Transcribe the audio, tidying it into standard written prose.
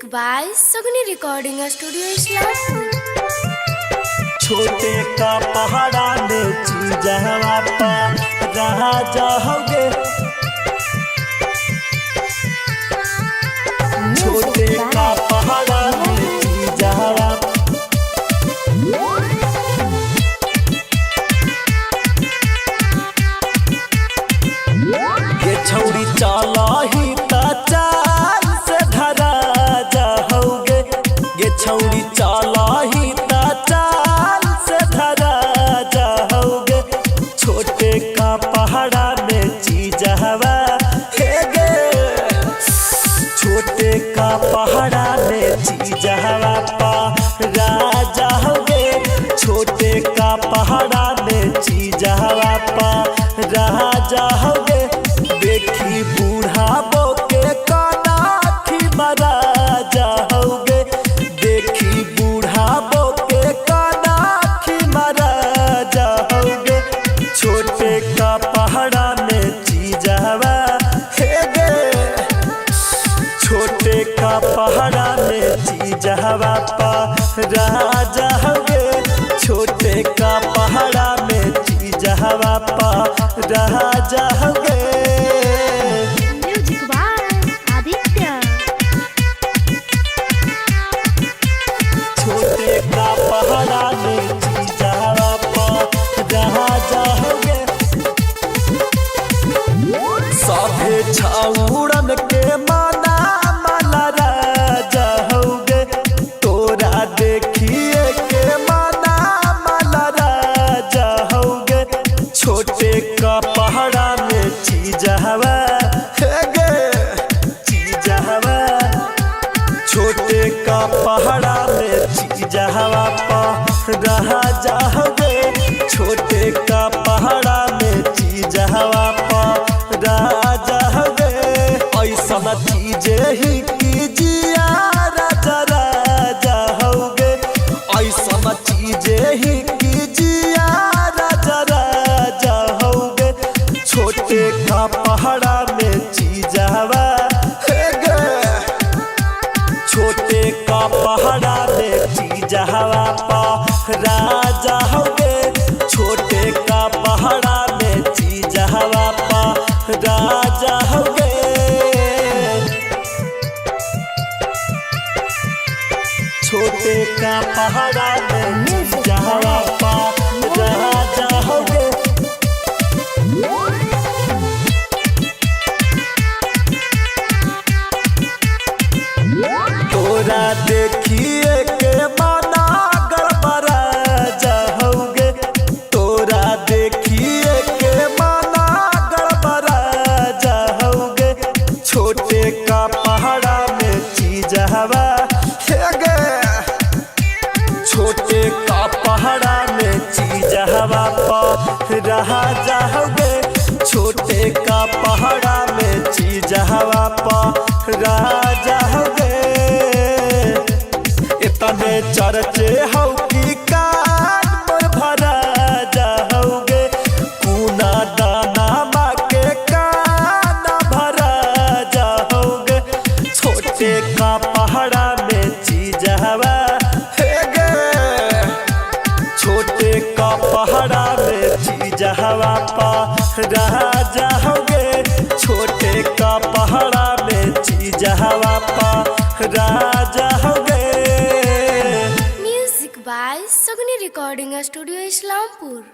Music by Sagni recording studio Islampur. छोटे का पहाड़ा में चीजवा पर रहा जाओगे। छोटे का पहाड़ा में चीजवा ये छौड़ी चला ही ता चाल से धरा जाओगे। ये छौड़ी चला ही ता चाल से धरा जाओगे। छोटे का पहाड़ा में चीजवा हे गे। छोटे का पहाड़ा में चीजवा पा जाओगे। छोटे का पहाड़ा में चीजवा पा जाओगे। देखी बूढ़ा बोके कानाखी मरा जाओगे। देखी बूढ़ा बोके कानाखी मरा जाओगे। छोटे का पहाड़ा में चीजवा हे गे। छोटे का पहाड़ा में चीजवा पा जाओगे। छोटे का पहाड़ा में चीजवा पा जाओगे। Music by Aditya. छोटे का पहाड़ा में चीजवा पा जाओगे। सभे छौड़न के माना मलरा जाओगे। तोरा देखिए के माना मलरा जाओगे। छोटे का पहाड़ा में चीजवा हे गे। चीजवा छोटे का पहाड़ा में चीजवा पा जाओगे। छोटे का पहाड़ा में चीजवा पा जाओगे। ऐसा चीजे ही कीजिया जरा जाओगे। ऐसा चीजे ही कीजिया जरा जाओगे। छोटे का पहाड़ा में चीजवा हे गे। छोटे का पहाड़ा में चीजवा पा जाओगे। छोटे का पहाड़ा में चीजवा पा जाओगे। छोटे का पहाड़ा में चीजवा पा जाओगे। तोरा देखिए के माना गड़बड़ा जाओगे। तोरा देखिए के माना गड़बड़ा जाओगे। छोटे का पहाड़ा में चीजवा हे गे। छोटे का पहाड़ा में चीजवा पा जाओगे। छोटे का पहाड़ा में चीजवा पा जाओगे। इतने चर्चे हो कि कान पर भरा जाओगे। कूना दाना माँ के कान भरा जाओगे। छोटे का पहाड़ा में चीजवा हे गे। छोटे का पहाड़ा में चीजवा पा जाओगे। छोटे का पहाड़ा में चीजवा पा जाओगे। Music by Sagni recording studio Islampur.